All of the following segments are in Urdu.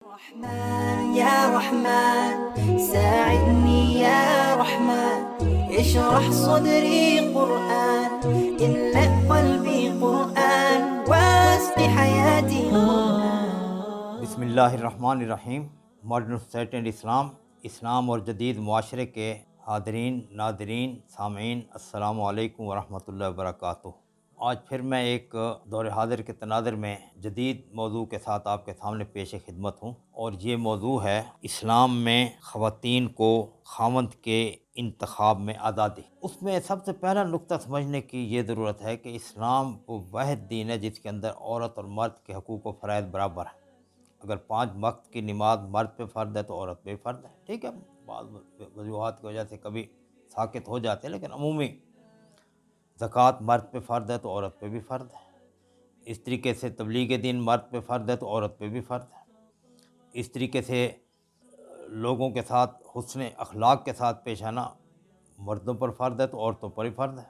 رحمن يا رحمن ساعدني يا رحمن اشرح صدري قرآن املأ قلبي قرآن واسق حياتي قرآن. بسم اللہ الرحمن الرحیم. ماڈرن سوسائٹی اینڈ اسلام اور جدید معاشرے کے حاضرین، ناظرین، سامعین، السلام علیکم ورحمۃ اللہ وبرکاتہ. آج پھر میں ایک دور حاضر کے تناظر میں جدید موضوع کے ساتھ آپ کے سامنے پیش خدمت ہوں، اور یہ موضوع ہے اسلام میں خواتین کو خاوند کے انتخاب میں آزادی. اس میں سب سے پہلا نقطہ سمجھنے کی یہ ضرورت ہے کہ اسلام وہ واحد دین ہے جس کے اندر عورت اور مرد کے حقوق و فرائض برابر ہیں. اگر 5 وقت کی نماز مرد پہ فرض ہے تو عورت پہ فرض ہے. ٹھیک ہے، بعض وجوہات کی وجہ سے کبھی ساکت ہو جاتے ہیں، لیکن عمومی زکوٰۃ مرد پہ فرض ہے تو عورت پہ بھی فرض ہے. اس طریقے سے تبلیغ دین مرد پہ فرض ہے تو عورت پہ بھی فرض ہے. اس طریقے سے لوگوں کے ساتھ حسن اخلاق کے ساتھ پیش آنا مردوں پر فرض ہے تو عورتوں پر ہی فرض ہے.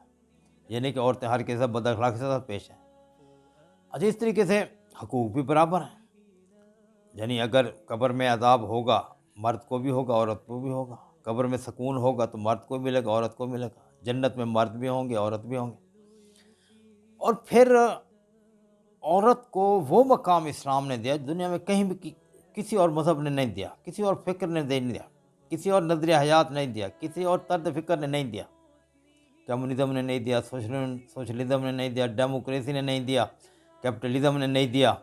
یہ نہیں کہ عورتیں ہر کے ساتھ بد اخلاقی کے ساتھ پیش ہیں. اچھا، اس طریقے سے حقوق بھی برابر ہیں. یعنی اگر قبر میں عذاب ہوگا مرد کو بھی ہوگا، عورت کو بھی ہوگا. قبر میں سکون ہوگا تو مرد کو ملے گا، عورت کو ملے گا. جنت میں مرد بھی ہوں گے، عورت بھی ہوں گے. اور پھر عورت کو وہ مقام اسلام نے دیا دنیا میں کہیں بھی کسی اور مذہب نے نہیں دیا، کسی اور فکر نے نہیں دیا، کسی اور نظریہ حیات نہیں دیا، کسی اور طرز فکر نے نہیں دیا. کمیونزم نے نہیں دیا، سوشلزم نے نہیں دیا، ڈیموکریسی نے نہیں دیا، کیپٹلزم نے نہیں دیا،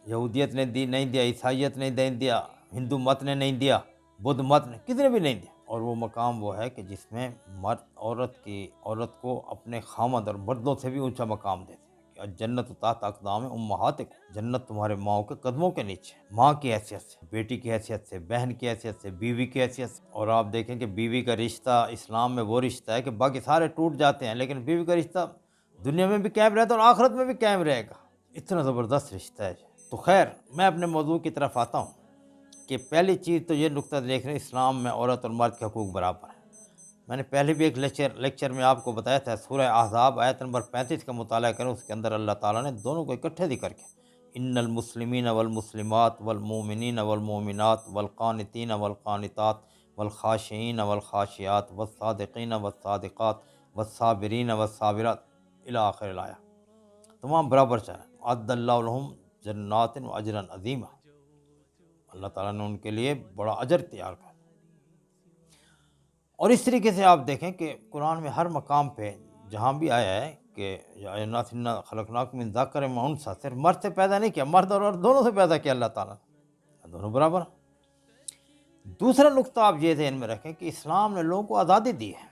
یہودیت نے نہیں دیا، عیسائیت نے نہیں دیا، ہندو مت نے نہیں دیا، بدھ مت نے، کسی نے بھی نہیں دیا. اور وہ مقام وہ ہے کہ جس میں مرد عورت کو اپنے خامد اور مردوں سے بھی اونچا مقام دیتے ہیں کہ جنت تحت اقدام امہاتکم، جنت تمہارے ماؤں کے قدموں کے نیچے. ماں کی حیثیت سے، بیٹی کی حیثیت سے، بہن کی حیثیت سے، بیوی کی حیثیت سے. اور آپ دیکھیں کہ بیوی کا رشتہ اسلام میں وہ رشتہ ہے کہ باقی سارے ٹوٹ جاتے ہیں لیکن بیوی کا رشتہ دنیا میں بھی قائم رہتا ہے اور آخرت میں بھی قائم رہے گا. اتنا زبردست رشتہ ہے. تو خیر، میں اپنے موضوع کی طرف آتا ہوں کہ پہلی چیز تو یہ نقطہ دیکھ رہے ہیں اسلام میں عورت اور مرد کے حقوق برابر ہیں. میں نے پہلے بھی ایک لیکچر میں آپ کو بتایا تھا، سورہ احزاب آیت نمبر 35 کا مطالعہ کریں. اس کے اندر اللہ تعالیٰ نے دونوں کو اکٹھے ذکر کیا. ان المسلمین والمسلمات والمؤمنین والمؤمنات والقانتین والقانتات والخاشعین والخاشعات والصادقین والصادقات والصابرین والصابرات الی آخر الآیہ. تمام برابر چاہیں. اعد اللہ لہم جنات و اجرا عظیما، اللہ تعالیٰ نے ان کے لیے بڑا اجر تیار کیا. اور اس طریقے سے آپ دیکھیں کہ قرآن میں ہر مقام پہ جہاں بھی آیا ہے کہ یا الناس انا خلقناکم من ذکر و انثی، صرف مرد سے پیدا نہیں کیا، مرد اور عورت دونوں سے پیدا کیا اللہ تعالیٰ نے، دونوں برابر. دوسرا نقطہ آپ یہ ذہن میں رکھیں کہ اسلام نے لوگوں کو آزادی دی ہے.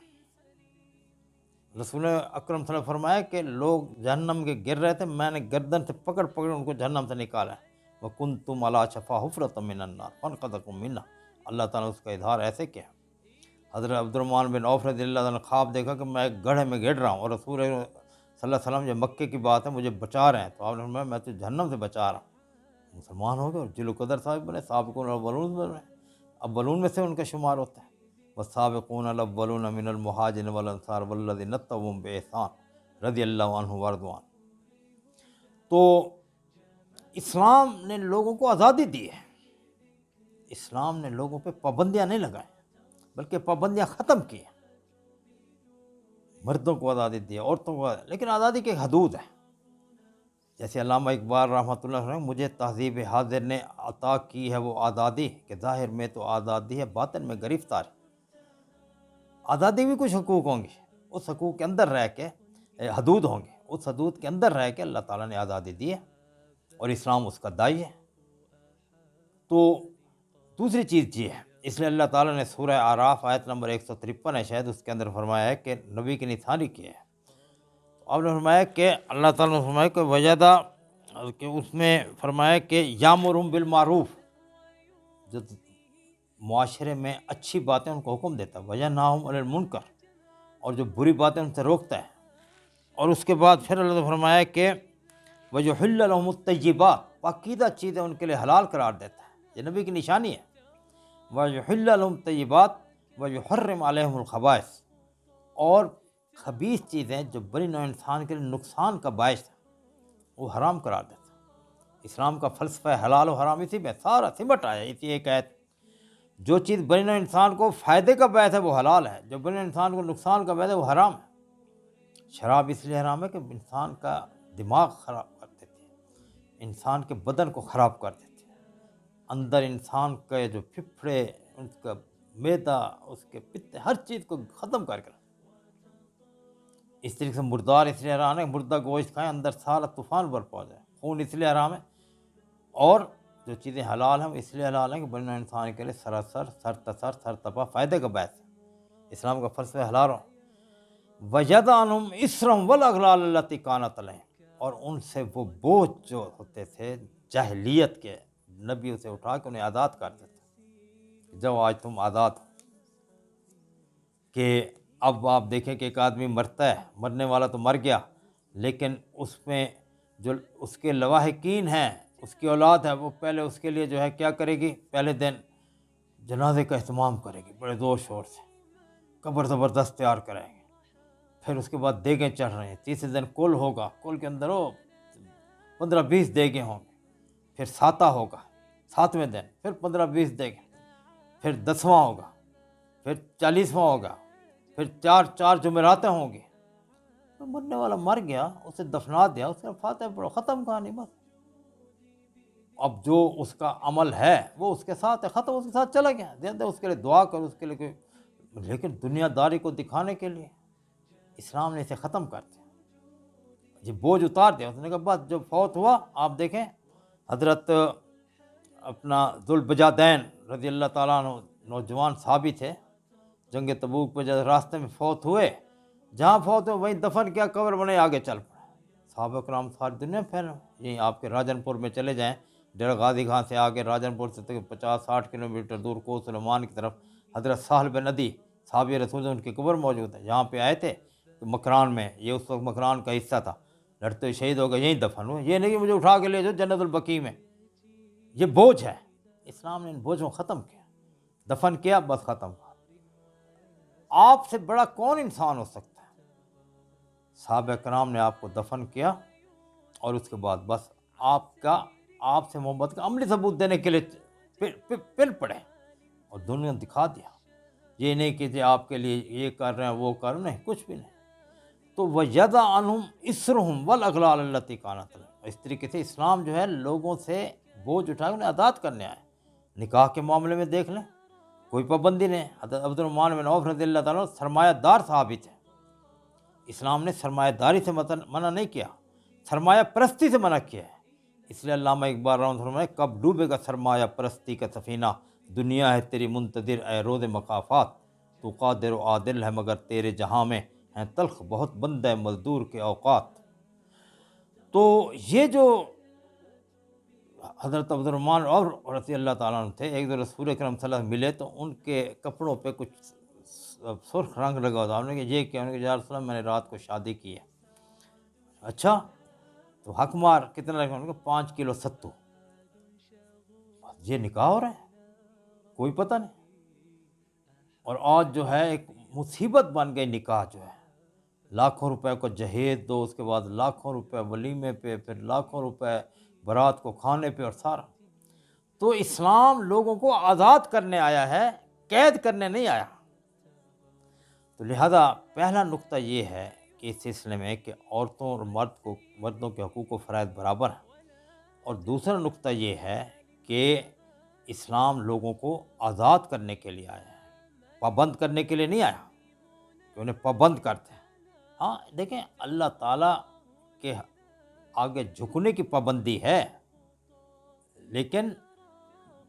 رسول اکرم صلی اللہ علیہ وسلم فرمایا کہ لوگ جہنم کے گر رہے تھے، میں نے گردن سے پکڑ ان کو جہنم سے نکالا ہے. وَكُنْتُمْ عَلَىٰ شَفَا حُفْرَةٍ مِّنَ النَّارِ فَانْقَذَكُم مِّنْهَا. اللہ تعالیٰ نے اس کا اظہار ایسے کیا. حضرت عبد الرحمن بن عوف رضی اللہ عنہ نے خواب دیکھا کہ میں ایک گڑھے میں گر رہا ہوں اور رسول صلی اللہ علیہ وسلم، جو مکے کی بات ہے، مجھے بچا رہے ہیں. تو آپ نے فرمایا میں تو جہنم سے بچا رہا ہوں. مسلمان ہو گئے اور جل و قدر صاحب بنے، سابقون الاولون بنے، اولون میں سے ان کا شمار ہوتا ہے. والسابقون الاولون من المہاجرین والانصار والذین اتبعوہم بإحسان رضی اللہ عنہ ورضوا عنہ. تو اسلام نے لوگوں کو آزادی دی ہے. اسلام نے لوگوں پہ پابندیاں نہیں لگائیں بلکہ پابندیاں ختم کی ہیں. مردوں کو آزادی دی ہے، عورتوں کو لیکن آزادی کی ایک حدود ہے. جیسے علامہ اقبال رحمۃ اللہ علیہ، مجھے تہذیب حاضر نے عطا کی ہے وہ آزادی کہ ظاہر میں تو آزادی ہے باطن میں گرفتار. آزادی بھی کچھ حقوق ہوں گے، اس حقوق کے اندر رہ کے حدود ہوں گے، اس حدود کے اندر رہ کے اللہ تعالیٰ نے آزادی دی ہے اور اسلام اس کا داعی ہے. تو دوسری چیز یہ ہے، اس لیے اللہ تعالیٰ نے سورہ اعراف آیت نمبر 153 ہے شاید، اس کے اندر فرمایا ہے کہ نبی کی نثانی کی ہے. آپ نے فرمایا کہ اللہ تعالیٰ نے فرمایا کہ وجدہ، کہ اس میں فرمایا کہ یامرہم بالمعروف، جو معاشرے میں اچھی باتیں ان کو حکم دیتا ہے، وینہاہم عن المنکر، اور جو بری باتیں ان سے روکتا ہے. اور اس کے بعد پھر اللہ نے فرمایا کہ ویحل لہم الطیبات، پاکیزہ چیزیں ان کے لیے حلال قرار دیتا ہے. یہ نبی کی نشانی ہے. وَيُحِلَّ لَهُمْ طَيِّبَاتٍ وَيُحَرِّمُ عَلَيْهِمُ الْخَبَائِثَ، اور خبیث چیزیں جو بنی نوع انسان کے لیے نقصان کا باعث ہے وہ حرام قرار دیتا ہے. اسلام کا فلسفہ حلال و حرام اسی میں سارا سمٹ آیا اسی ایک آیت۔ جو چیز بنی نوع انسان کو فائدے کا باعث ہے وہ حلال ہے، جو بنی نوع انسان کو نقصان کا باعث ہے وہ حرام ہے۔ شراب اس لیے حرام ہے کہ انسان کا دماغ خراب کر دیتی ہے، انسان کے بدن کو خراب کر دیتی ہے، اندر انسان کے جو پھپھڑے، اس کا معدہ، اس کے پتے، ہر چیز کو ختم کر کے رکھتا ہے۔ اس طریقے سے مردار اس لیے حرام ہے، مردہ گوشت کھائیں اندر سارا طوفان برپا ہو جائے۔ خون اس لیے حرام ہے، اور جو چیزیں حلال ہیں وہ اس لیے حلال ہیں کہ بنی نوع انسان کے لیے سراسر سر تپا فائدے کا باعث ہے۔ اسلام کا فلسفہ حلال ہو وَيَضَعَ عَنْهُمْ إِصْرَهُمْ وَالْأَغْلَالَ الَّتِي كَانَتْ عَلَيْهِمْ، اور ان سے وہ بوجھ جو ہوتے تھے جاہلیت کے، نبی اسے اٹھا کے انہیں آزاد کر دیتا۔ جب آج تم آزاد ہو کہ اب آپ دیکھیں کہ ایک آدمی مرتا ہے، مرنے والا تو مر گیا، لیکن اس میں جو اس کے لواحقین ہیں، اس کی اولاد ہے، وہ پہلے اس کے لیے جو ہے کیا کرے گی، پہلے دن جنازے کا اہتمام کرے گی بڑے زور شور سے، قبر زبردست تیار کرائیں گے، پھر اس کے بعد دیگیں چڑھ رہے ہیں، تیسرے دن کل ہوگا، کل کے اندر 15-20 دیگیں ہوں گے، پھر ساتہ ہوگا 7ویں دن، پھر 15-20 دیگیں، پھر 10واں ہوگا، پھر 40واں ہوگا، پھر 4 جمعراتیں ہوں گی۔ تو مرنے والا مر گیا، اسے دفنا دیا، اس کا فاتحہ پڑھو، ختم کہانی بس۔ اب جو اس کا عمل ہے وہ اس کے ساتھ ہے، ختم، اس کے ساتھ چلا گیا، زیادہ اس کے لیے دعا کرو، اس کے لیے کوئی، لیکن دنیا داری کو دکھانے کے لیے اسلام نے اسے ختم کر دیا، یہ بوجھ اتار دیا۔ اس نے کہا بس جب فوت ہوا، آپ دیکھیں حضرت اپنا ذوالبجادین رضی اللہ تعالیٰ عنہ نوجوان صحابی تھے، جنگ تبوک پہ جب راستے میں فوت ہوئے، جہاں فوت ہوئے وہیں دفن کیا، قبر بنے، آگے چل پڑے۔ صحابہ کرام ساری دنیا پھیلے، یہیں آپ کے راجن پور میں چلے جائیں، ڈیرہ غازی خان سے آگے راجن پور سے 50-60 کلومیٹر دور کو سلیمان کی طرف حضرت سہل بن ندی صحابی رسول، ان کی قبر موجود ہے، یہاں پہ آئے تھے تو مکران میں، یہ اس وقت مکران کا حصہ تھا، لڑتے ہوئے شہید ہو گئے، یہیں دفن ہوئے۔ یہ نہیں کہ مجھے اٹھا کے لے جاؤ جنت البقیع میں، یہ بوجھ ہے۔ اسلام نے ان بوجھوں کو ختم کیا، دفن کیا، بس ختم۔ آپ سے بڑا کون انسان ہو سکتا ہے؟ صحابہ کرام نے آپ کو دفن کیا، اور اس کے بعد بس آپ سے محبت کا عملی ثبوت دینے کے لیے پل پڑے اور دنیا دکھا دیا۔ یہ نہیں کہ آپ کے لیے یہ کر رہے ہیں وہ کر رہے ہیں، نہیں، کچھ بھی نہیں۔ تو وَيَضَعَ عَنْهُمْ إِصْرَهُمْ وَالْأَغْلَالَ الَّتِي كَانَتْ عَلَيْهِمْ، اس طریقے سے اسلام جو ہے لوگوں سے بوجھ اٹھائے انہیں آزاد کرنے آئے۔ نکاح کے معاملے میں دیکھ لیں، کوئی پابندی نہیں۔ حضرت عبد الرحمن بن عوف رضی اللہ تعالیٰ سرمایہ دار صحابی تھے، اسلام نے سرمایہ داری سے منع نہیں کیا، سرمایہ پرستی سے منع کیا ہے۔ اس لیے علامہ اقبال رحمۃ اللہ علیہ، کب ڈوبے گا سرمایہ پرستی کا سفینہ، دنیا ہے تیری منتظر اے روز مقافات، تو قادر و عادل ہے مگر تیرے جہاں میں ہیں تلخ بہت بندہ مزدور کے اوقات۔ تو یہ جو حضرت عبد الرحمن اور رضی اللہ تعالیٰ عنہ تھے، ایک دو رسول اکرم صلی اللہ علیہ وسلم ملے تو ان کے کپڑوں پہ کچھ سرخ رنگ لگا تھا، انہوں نے کہا یہ کیا؟ انہوں نے کہا یا رسول اللہ میں نے رات کو شادی کی ہے۔ اچھا تو حق مار کتنا لگا؟ انہوں نے کہا 5 کلو ستو۔ یہ نکاح ہو رہا ہے، کوئی پتہ نہیں۔ اور آج جو ہے ایک مصیبت بن گئی نکاح، جو ہے لاکھوں روپے کو جہیز دو، اس کے بعد لاکھوں روپے ولیمے پہ، پھر لاکھوں روپے برات کو کھانے پہ، اور سارا۔ تو اسلام لوگوں کو آزاد کرنے آیا ہے، قید کرنے نہیں آیا۔ تو لہذا پہلا نقطہ یہ ہے کہ اس سلسلے میں کہ عورتوں اور مردوں کے حقوق و فرائض برابر ہیں، اور دوسرا نقطہ یہ ہے کہ اسلام لوگوں کو آزاد کرنے کے لیے آیا ہے، پابند کرنے کے لیے نہیں آیا کہ انہیں پابند کرتے ہیں۔ ہاں دیکھیں، اللہ تعالیٰ کے آگے جھکنے کی پابندی ہے، لیکن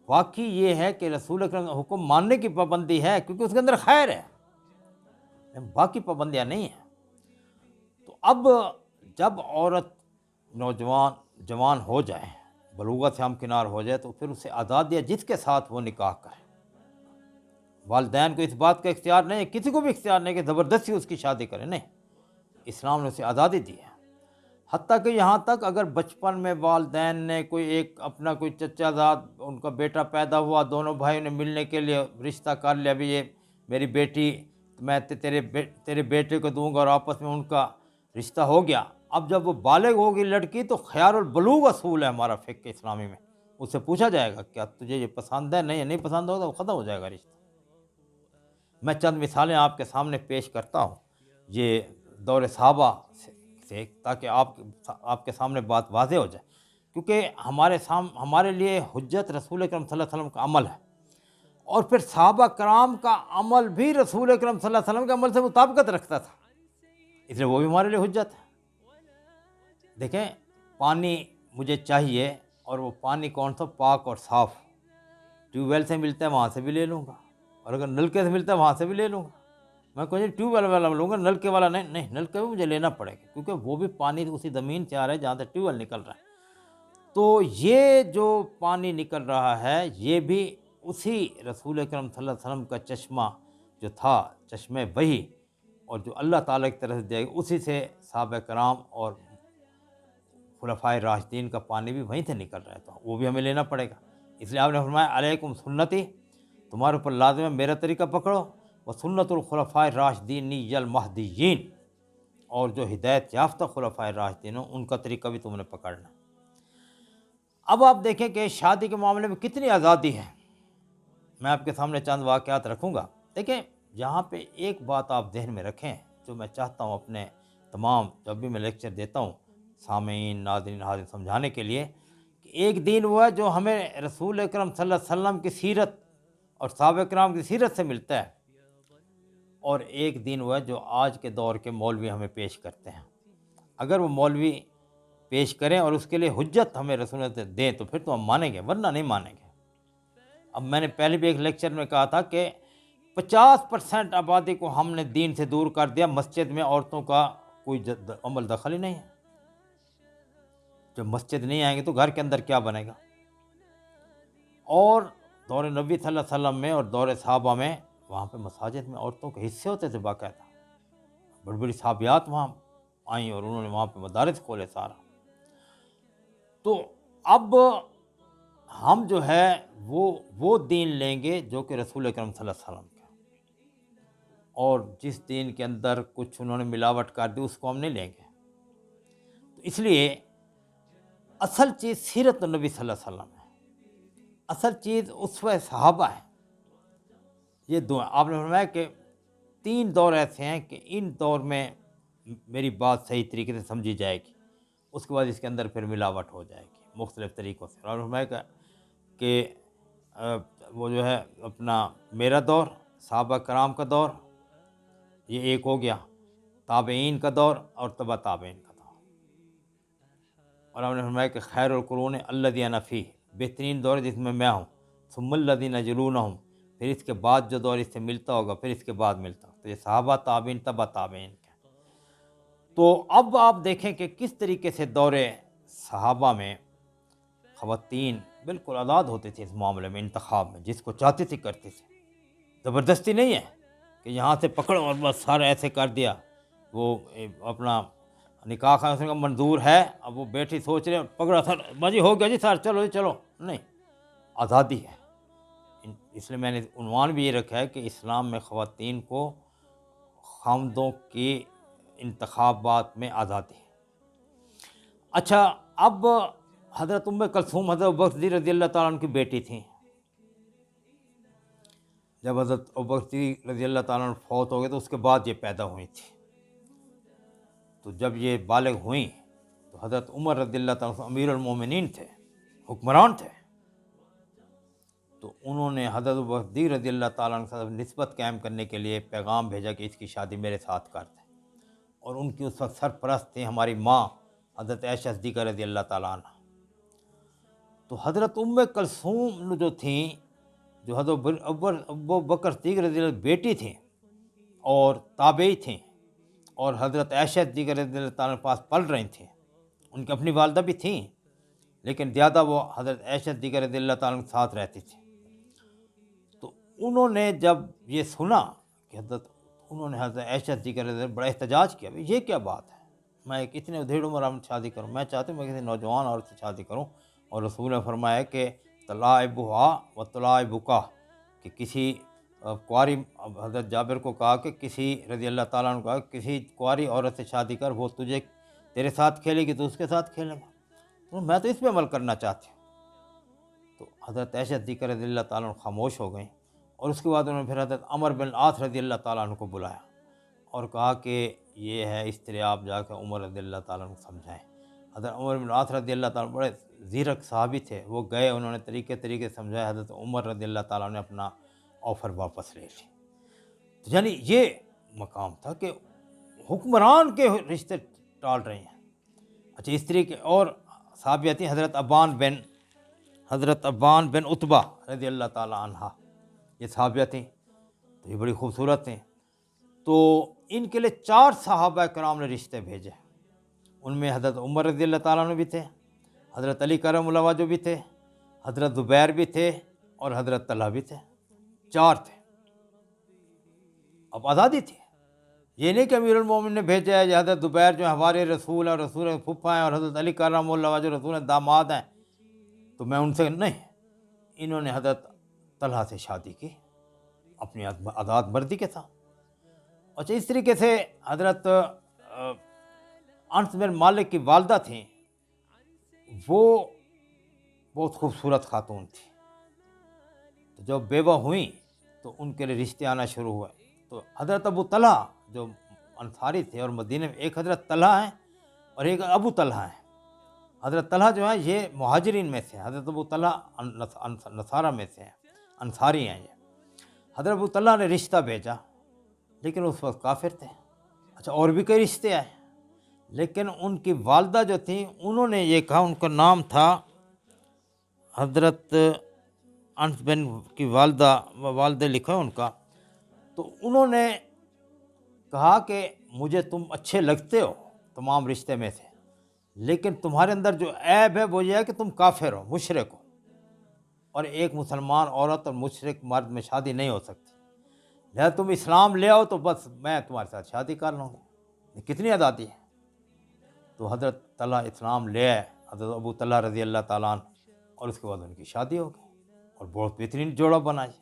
واقعی یہ ہے کہ رسول اکرم کا حکم ماننے کی پابندی ہے، کیونکہ اس کے اندر خیر ہے، باقی پابندیاں نہیں ہیں۔ تو اب جب عورت جوان ہو جائے، بلوغت سے ہمکنار ہو جائے، تو پھر اسے آزاد دیا جس کے ساتھ وہ نکاح کرے۔ والدین کو اس بات کا اختیار نہیں ہے، کسی کو بھی اختیار نہیں کہ زبردستی اس کی شادی کرے، نہیں، اسلام نے اسے آزادی دی ہے۔ حتیٰ کہ یہاں تک اگر بچپن میں والدین نے اپنا کوئی چچا زاد، ان کا بیٹا پیدا ہوا، دونوں بھائیوں نے ملنے کے لیے رشتہ کر لیا، بھی یہ میری بیٹی میں تیرے بیٹے کو دوں گا، اور آپس میں ان کا رشتہ ہو گیا، اب جب وہ بالغ ہوگی لڑکی تو خیار البلوغ اصول ہے ہمارا فقہ اسلامی میں، اس سے پوچھا جائے گا کیا تجھے یہ پسند ہے، نہیں پسند ہوگا تو ختم ہو جائے گا رشتہ۔ میں چند مثالیں آپ کے سامنے پیش کرتا ہوں یہ دور صحابہ سے، تاکہ آپ کے سامنے بات واضح ہو جائے، کیونکہ ہمارے لیے حجت رسول اکرم صلی اللہ علیہ وسلم کا عمل ہے، اور پھر صحابہ کرام کا عمل بھی رسول اکرم صلی اللہ علیہ وسلم کے عمل سے مطابقت رکھتا تھا، اس لیے وہ بھی ہمارے لیے حجت ہے۔ دیکھیں پانی مجھے چاہیے، اور وہ پانی کون سا؟ پاک اور صاف، ٹیوب ویل سے ملتا ہے وہاں سے بھی لے لوں گا، اور اگر نلکے سے ملتا ہے وہاں سے بھی لے لوں گا۔ میں کوئی ٹیوب ویل والا لوں گا، نلکے والا نہیں، نلکے بھی مجھے لینا پڑے گا، کیونکہ وہ بھی پانی اسی زمین سے آ رہا ہے جہاں سے ٹیوب ویل نکل رہا ہے۔ تو یہ جو پانی نکل رہا ہے یہ بھی اسی رسول اکرم صلی اللہ علیہ وسلم کا چشمہ جو تھا، چشمہ وحی، اور جو اللہ تعالیٰ کی طرف سے دیا گیا، اسی سے صحابہ کرام اور خلفائے راشدین کا پانی بھی وہیں سے نکل رہا ہے، تو وہ بھی ہمیں لینا پڑے گا۔ اس لیے آپ نے فرمایا علیکم سنتی، تمہارے اوپر لازم ہے میرا طریقہ پکڑو، وہ سنت الخلفاء الراشدین المہدیین، اور جو ہدایت یافتہ خلفائے راشدین ہوں ان کا طریقہ بھی تم نے پکڑنا ہے۔ اب آپ دیکھیں کہ شادی کے معاملے میں کتنی آزادی ہے، میں آپ کے سامنے چند واقعات رکھوں گا۔ دیکھیں یہاں پہ ایک بات آپ ذہن میں رکھیں جو میں چاہتا ہوں اپنے تمام جب بھی میں لیکچر دیتا ہوں سامعین ناظرین حاضرین سمجھانے کے لیے، کہ ایک دین وہ ہے جو ہمیں رسول اکرم صلی اللہ علیہ وسلم کی سیرت اور صحابہ کرام کی سیرت سے ملتا ہے، اور ایک دین وہ ہے جو آج کے دور کے مولوی ہمیں پیش کرتے ہیں۔ اگر وہ مولوی پیش کریں اور اس کے لیے حجت ہمیں رسول سے دیں تو پھر تو ہم مانیں گے، ورنہ نہیں مانیں گے۔ اب میں نے پہلے بھی ایک لیکچر میں کہا تھا کہ 50% آبادی کو ہم نے دین سے دور کر دیا، مسجد میں عورتوں کا کوئی عمل دخل ہی نہیں ہے۔ جب مسجد نہیں آئیں گے تو گھر کے اندر کیا بنے گا؟ اور دور نبی صلی اللہ علیہ وسلم میں اور دور صحابہ میں وہاں پہ مساجد میں عورتوں کے حصے ہوتے تھے باقاعدہ، بڑی بڑی صحابیات وہاں آئیں اور انہوں نے وہاں پہ مدارس کھولے سارا۔ تو اب ہم جو ہے وہ دین لیں گے جو کہ رسول اکرم صلی اللہ علیہ وسلم کا، اور جس دین کے اندر کچھ انہوں نے ملاوٹ کر دی اس کو ہم نہیں لیں گے۔ تو اس لیے اصل چیز سیرت النبی صلی اللہ علیہ وسلم ہے، اصل چیز اسوہ صحابہ ہے۔ یہ دو آپ نے فرمایا کہ 3 دور ایسے ہیں کہ ان دور میں میری بات صحیح طریقے سے سمجھی جائے گی، اس کے بعد اس کے اندر پھر ملاوٹ ہو جائے گی مختلف طریقوں سے۔ اور فرمایا کہ وہ جو ہے اپنا میرا دور، صحابہ کرام کا دور یہ ایک ہو گیا، تابعین کا دور اور تبع تابعین کا دور، اور ہم نے فرمایا کہ خیر القرون الذین فیہ، بہترین دور جس میں میں ہوں، ثم الذین یلونہم، پھر اس کے بعد جو دور اس سے ملتا ہوگا پھر اس کے بعد ملتا ہوگا، تو یہ صحابہ تابعین تبع تابعین کا۔ تو اب آپ دیکھیں کہ کس طریقے سے دور صحابہ میں خواتین بالکل آزاد ہوتے تھے اس معاملے میں، انتخاب میں جس کو چاہتی تھی کرتی تھی، زبردستی نہیں ہے کہ یہاں سے پکڑو اور بس سارا ایسے کر دیا۔ وہ اپنا نکاح کا منظور ہے، اب وہ بیٹھی سوچ رہے پکڑا سر باجی ہو گیا جی سر چلو جی چلو، نہیں، آزادی ہے۔ اس لیے میں نے عنوان بھی یہ رکھا ہے کہ اسلام میں خواتین کو خامدوں کی انتخابات میں آزادی ہے۔ اچھا اب حضرت کلثوم حضرت ابوبکر صدیق رضی اللہ تعالیٰ عنہ کی بیٹی تھیں، جب حضرت ابوبکر صدیق رضی اللہ تعالیٰ عنہ فوت ہو گئے تو اس کے بعد یہ پیدا ہوئی تھی۔ تو جب یہ بالغ ہوئیں تو حضرت عمر رضی اللہ تعالیٰ عنہ امیر المومنین تھے، حکمران تھے، تو انہوں نے حضرت ابوبکر صدیق رضی اللہ تعالیٰ عنہ سے نسبت قائم کرنے کے لیے پیغام بھیجا کہ اس کی شادی میرے ساتھ کر دیں، اور ان کی اس وقت سرپرست تھیں ہماری ماں حضرت عائشہ صدیقہ رضی اللہ تعالیٰ عنہ۔ تو حضرت کلثوم جو تھیں، جو حضرت ابوبکر صدیق رضی اللہ بیٹی تھیں اور تابعی تھیں، اور حضرت عائشہ صدیقہ رضی اللہ تعالیٰ کے پاس پل رہی تھیں، ان کی اپنی والدہ بھی تھیں لیکن زیادہ وہ حضرت عائشہ صدیقہ رضی اللہ تعالیٰ کے ساتھ رہتی تھیں۔ تو انہوں نے جب یہ سنا کہ انہوں نے حضرت عائشہ صدیقہ رضی اللہ بڑا احتجاج کیا، یہ کیا بات ہے، میں ایک اتنے ادھیڑ عمر میں شادی کروں، میں چاہتی ہوں میں کسی نوجوان عورت سے شادی کروں، اور رسول نے فرمایا کہ طلائبها و طلائبک، کہ کسی کواری، حضرت جابر کو کہا کہ کسی رضی اللہ تعالیٰ عنہ کہا کسی کواری عورت سے شادی کر، وہ تجھے تیرے ساتھ کھیلے گی تو اس کے ساتھ کھیلے گا، تو میں تو اس پہ عمل کرنا چاہتی ہوں۔ تو حضرت عائشہ صدیقہ رضی اللہ تعالیٰ عنہ خاموش ہو گئیں، اور اس کے بعد انہوں نے پھر حضرت عمر بن العاص رضی اللہ تعالیٰ عنہ کو بلایا اور کہا کہ یہ ہے اس طرح آپ جا کے عمر رضی اللہ تعالیٰ عنہ کو سمجھائیں۔ حضرت عمر بن العاص رضی اللہ تعالیٰ عنہ بڑے زیرک صحابی تھے، وہ گئے، انہوں نے طریقے سے سمجھایا، حضرت عمر رضی اللہ تعالیٰ عنہ نے اپنا آفر واپس لے لی۔ تو یعنی یہ مقام تھا کہ حکمران کے رشتے ٹال رہے ہیں۔ اچھا، اس طریقے اور صحابیہ تھیں حضرت ابان بن عتبہ رضی اللہ تعالیٰ عنہ، یہ صحابیہ تھیں، تو یہ بڑی خوبصورت تھیں۔ تو ان کے لیے 4 صحابہ کرام نے رشتے بھیجے، ان میں حضرت عمر رضی اللہ تعالیٰ عنہ بھی تھے، حضرت علی کرم اللہ وجہ بھی تھے، حضرت زبیر بھی تھے، اور حضرت طلحہ بھی تھے، 4 تھے۔ اب آزادی تھی، یہ نہیں کہ امیر المومن نے بھیجا ہے، حضرت زبیر جو ہمارے رسول ہیں، رسول پھپھا ہیں، اور حضرت علی کرم اللہ وجہ رسول داماد ہیں، تو میں ان سے نہیں۔ انہوں نے حضرت طلحہ سے شادی کی اپنی آزاد مردی کے ساتھ۔ اچھا، اس طریقے سے حضرت انس بن مالک کی والدہ تھیں، وہ بہت خوبصورت خاتون تھی، تو جب بیوہ ہوئیں تو ان کے لیے رشتے آنا شروع ہوئے۔ تو حضرت ابو طلحہ جو انصاری تھے، اور مدینہ میں ایک حضرت طلحہ ہیں اور ایک ابو طلحہ ہیں۔ حضرت طلحہ جو ہیں یہ مہاجرین میں سے، حضرت ابو طلحہ نصارہ میں سے ہیں، انصاری ہیں یہ۔ حضرت ابو طلحہ نے رشتہ بھیجا، لیکن اس وقت کافر تھے۔ اچھا، اور بھی کئی رشتے آئے، لیکن ان کی والدہ جو تھیں انہوں نے یہ کہا، ان کا نام تھا حضرت انس بن کی والدہ لکھا ان کا، تو انہوں نے کہا کہ مجھے تم اچھے لگتے ہو تمام رشتے میں سے، لیکن تمہارے اندر جو عیب ہے وہ یہ ہے کہ تم کافر ہو، مشرک ہو، اور ایک مسلمان عورت اور مشرک مرد میں شادی نہیں ہو سکتی، لہذا تم اسلام لے آؤ تو بس میں تمہارے ساتھ شادی کر لوں گی۔ کتنی آزادی ہے۔ تو حضرت طلحہ اسلام لے آئے، حضرت ابو طلحہ رضی اللہ تعالیٰ عنہ، اور اس کے بعد ان کی شادی ہو گئی اور بہت بہترین جوڑا بنائی۔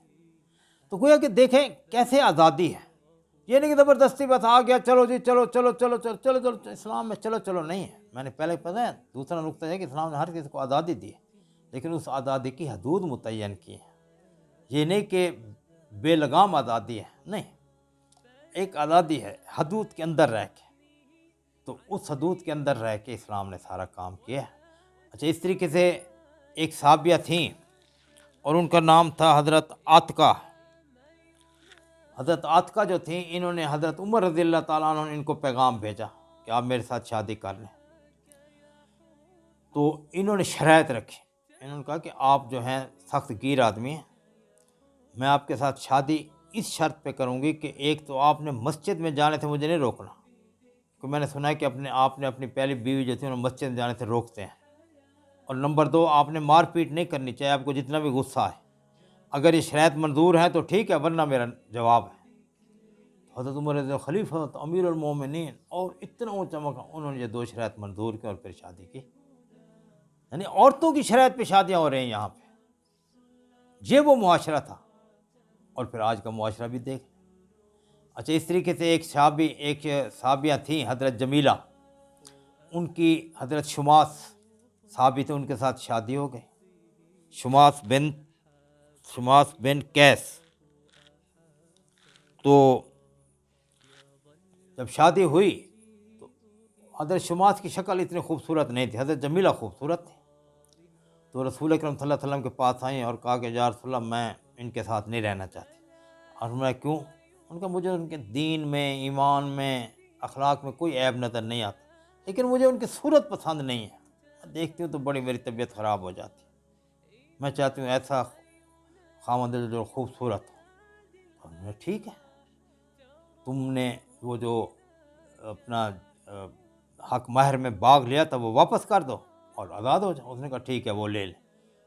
تو گویا کہ دیکھیں کیسے آزادی ہے، یہ نہیں کہ زبردستی بس آ گیا چلو جی چلو چلو چلو چلو چلو چلو، اسلام میں چلو چلو نہیں ہے۔ میں نے پہلے پتہ ہے دوسرا نقطہ ہے کہ اسلام نے ہر کسی کو آزادی دی ہے، لیکن اس آزادی کی حدود متعین کی ہے۔ یہ نہیں کہ بے لگام آزادی ہے، نہیں، ایک آزادی ہے حدود کے اندر رہ کے، تو اس حدود کے اندر رہ کے اسلام نے سارا کام کیا ہے۔ اچھا، اس طریقے سے ایک صحابیہ تھیں اور ان کا نام تھا حضرت عاتقہ۔ حضرت عاتقہ جو تھیں انہوں نے حضرت عمر رضی اللہ تعالیٰ عنہ نے ان کو پیغام بھیجا کہ آپ میرے ساتھ شادی کر لیں۔ تو انہوں نے شرائط رکھی، انہوں نے کہا کہ آپ جو ہیں سخت گیر آدمی ہیں، میں آپ کے ساتھ شادی اس شرط پہ کروں گی کہ ایک تو آپ نے مسجد میں جانے سے مجھے نہیں روکنا، کہ میں نے سنا ہے کہ آپ نے اپنی پہلی بیوی جو تھی انہوں مسجد میں جانے سے روکتے ہیں، اور نمبر 2 آپ نے مار پیٹ نہیں کرنی چاہیے، آپ کو جتنا بھی غصہ ہے، اگر یہ شرائط منظور ہیں تو ٹھیک ہے، ورنہ میرا جواب ہے۔ حضرت عمر رضی اللہ خلیفہ امیر المومنین، اور اتنا اونچا مقام، انہوں نے یہ 2 شرائط منظور کی اور پھر شادی کی۔ یعنی عورتوں کی شرائط پہ شادیاں ہو رہی ہیں یہاں پہ، یہ وہ معاشرہ تھا، اور پھر آج کا معاشرہ بھی دیکھ۔ اچھا، اس طریقے سے ایک صحابیہ تھیں حضرت جمیلہ، ان کی حضرت شماس صحابی تھے، ان کے ساتھ شادی ہو گئی، شماس بن قیس۔ تو جب شادی ہوئی تو حضرت شماس کی شکل اتنی خوبصورت نہیں تھی، حضرت جمیلہ خوبصورت تھی۔ تو رسول اکرم صلی اللہ علیہ وسلم کے پاس آئیں اور کہا کہ یا رسول اللہ میں ان کے ساتھ نہیں رہنا چاہتی۔ اور میں کیوں؟ ان کا مجھے ان کے دین میں، ایمان میں، اخلاق میں کوئی عیب نظر نہیں آتا، لیکن مجھے ان کی صورت پسند نہیں ہے، میں دیکھتی ہوں تو بڑی میری طبیعت خراب ہو جاتی، میں چاہتی ہوں ایسا خاوند جو خوبصورت ہو۔ اور میں ٹھیک ہے، تم نے وہ جو اپنا حق مہر میں باغ لیا تھا وہ واپس کر دو اور آزاد ہو جاؤ۔ اس نے کہا ٹھیک ہے، وہ لے لیں۔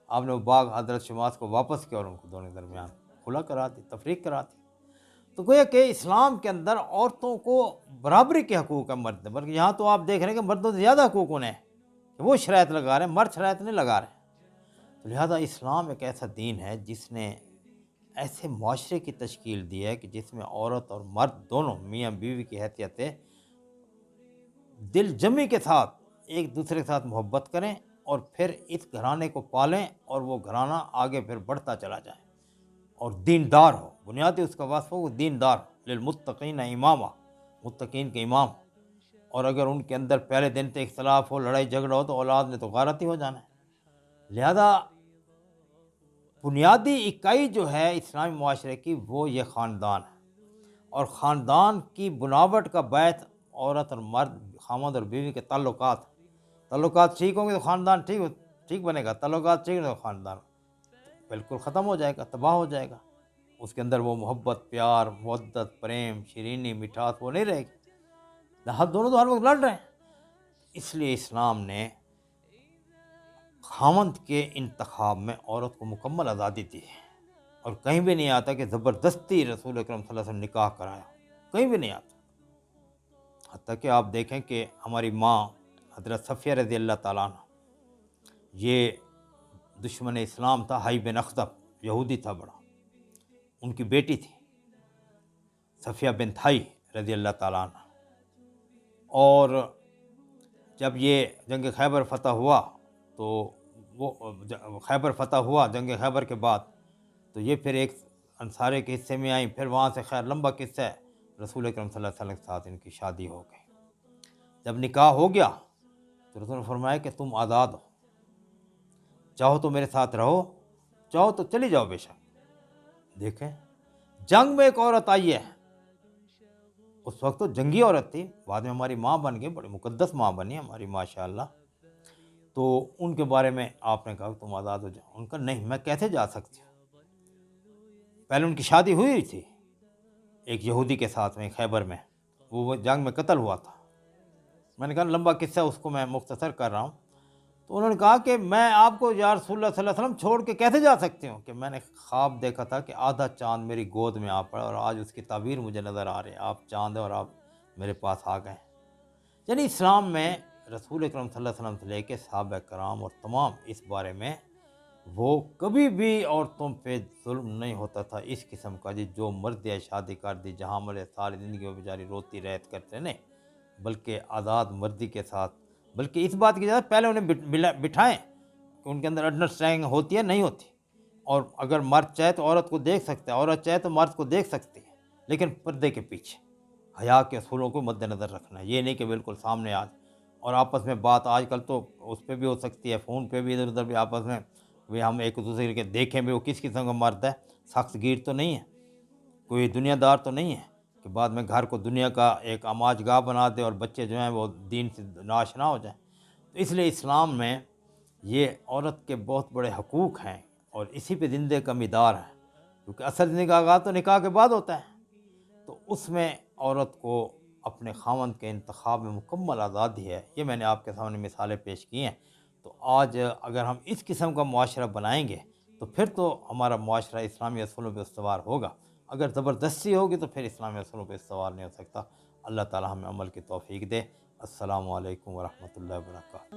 آپ نے وہ باغ حضرت شماس کو واپس کیا اور ان کو دونوں کے درمیان کھلا کرا دی، تفریق کرا دی۔ تو گویا کہ اسلام کے اندر عورتوں کو برابری کے حقوق ہے مرد، بلکہ یہاں تو آپ دیکھ رہے ہیں کہ مردوں سے زیادہ حقوق انہیں کہ وہ شرائط لگا رہے ہیں، مرد شرائط نہیں لگا رہے ہیں۔ تو لہٰذا اسلام ایک ایسا دین ہے جس نے ایسے معاشرے کی تشکیل دی ہے کہ جس میں عورت اور مرد دونوں میاں بیوی کی حیثیت سے دل جمی کے ساتھ ایک دوسرے کے ساتھ محبت کریں اور پھر اس گھرانے کو پالیں اور وہ گھرانہ آگے پھر بڑھتا چلا جائے اور دیندار ہو. بنیادی اس کا وصف ہو وہ دیندار للمتقین امامہ، متقین کے امام. اور اگر ان کے اندر پہلے دن سے اختلاف ہو، لڑائی جھگڑا ہو، تو اولاد نے تو غارت ہی ہو جانا ہے. لہذا بنیادی اکائی جو ہے اسلامی معاشرے کی وہ یہ خاندان ہے، اور خاندان کی بناوٹ کا بیت عورت اور مرد، خامد اور بیوی کے تعلقات ٹھیک ہوں گے تو خاندان ٹھیک بنے گا. تعلقات ٹھیک نہیں تو خاندان بالکل ختم ہو جائے گا، تباہ ہو جائے گا. اس کے اندر وہ محبت، پیار، مودت، پریم، شیرینی، مٹھاس وہ نہیں رہے گی. دونوں تو ہر وقت لڑ رہے ہیں. اس لیے اسلام نے خاوند کے انتخاب میں عورت کو مکمل آزادی دی ہے، اور کہیں بھی نہیں آتا کہ زبردستی رسول اکرم صلی اللہ علیہ وسلم نکاح کرایا، کہیں بھی نہیں آتا. حتیٰ کہ آپ دیکھیں کہ ہماری ماں حضرت صفیہ رضی اللہ تعالیٰ عنہ، یہ دشمن اسلام تھا، حی بن اخطب یہودی تھا بڑا، ان کی بیٹی تھی صفیہ بنت حی رضی اللہ تعالیٰ عنہ. اور جب یہ جنگ خیبر فتح ہوا تو جنگ خیبر کے بعد تو یہ پھر ایک انصارے کے حصے میں آئیں، پھر وہاں سے خیر لمبا قصہ ہے. رسول اکرم صلی اللہ علیہ وسلم کے ساتھ ان کی شادی ہو گئی. جب نکاح ہو گیا تو رسول نے فرمایا کہ تم آزاد ہو، چاہو تو میرے ساتھ رہو، چاہو تو چلی جاؤ بے شک. دیکھیں جنگ میں ایک عورت آئی ہے، اس وقت تو جنگی عورت تھی، بعد میں ہماری ماں بن گئی، بڑی مقدس ماں بنی ہماری ماشاءاللہ. تو ان کے بارے میں آپ نے کہا کہ تم آزاد ہو جاؤ. ان کا نہیں، میں کیسے جا سکتی ہوں؟ پہلے ان کی شادی ہوئی تھی ایک یہودی کے ساتھ میں خیبر میں، وہ جنگ میں قتل ہوا تھا. میں نے کہا لمبا قصہ اس کو میں مختصر کر رہا ہوں. تو انہوں نے کہا کہ میں آپ کو یا رسول اللہ صلی اللہ علیہ وسلم چھوڑ کے کیسے جا سکتی ہوں، کہ میں نے خواب دیکھا تھا کہ آدھا چاند میری گود میں آ پڑا، اور آج اس کی تعبیر مجھے نظر آ رہی ہے، آپ چاند ہیں اور آپ میرے پاس آ گئے. یعنی اسلام میں رسول اکرم صلی اللہ علیہ وسلم سے لے کے صحابہ کرام اور تمام اس بارے میں وہ کبھی بھی عورتوں پہ ظلم نہیں ہوتا تھا اس قسم کا جی جو مرد ہے شادی کر دی، جہاں مرے ساری زندگی وہ بیچاری روتی رہت کرتے نہیں، بلکہ آزاد مردی کے ساتھ، بلکہ اس بات کی اجازت پہلے انہیں بٹھائیں کہ ان کے اندر انڈرسٹینڈنگ ہوتی ہے نہیں ہوتی. اور اگر مرد چاہے تو عورت کو دیکھ سکتا ہے، عورت چاہے تو مرد کو دیکھ سکتی ہے، لیکن پردے کے پیچھے حیا کے اصولوں کو مد نظر رکھنا ہے. یہ نہیں کہ بالکل سامنے آج اور آپس میں بات، آج کل تو اس پہ بھی ہو سکتی ہے، فون پہ بھی ادھر ادھر بھی آپس میں بھی ہم ایک دوسرے کے دیکھیں بھی وہ کس قسم کا مرد ہے، سخت گیر تو نہیں ہے، کوئی دنیا دار تو نہیں ہے کہ بعد میں گھر کو دنیا کا ایک آماج گاہ بنا دے اور بچے جو ہیں وہ دین سے ناشنا ہو جائیں. تو اس لیے اسلام میں یہ عورت کے بہت بڑے حقوق ہیں اور اسی پہ زندگی کا مدار ہے، کیونکہ اصل زندگی کا آغاز تو نکاح کے بعد ہوتا ہے. تو اس میں عورت کو اپنے خاوند کے انتخاب میں مکمل آزادی ہے. یہ میں نے آپ کے سامنے مثالیں پیش کی ہیں. تو آج اگر ہم اس قسم کا معاشرہ بنائیں گے تو پھر تو ہمارا معاشرہ اسلامی اصولوں پہ استوار ہوگا. اگر زبردستی ہوگی تو پھر اسلامی اصولوں پہ استوار نہیں ہو سکتا. اللہ تعالی ہمیں عمل کی توفیق دے. السلام علیکم ورحمۃ اللہ وبرکاتہ.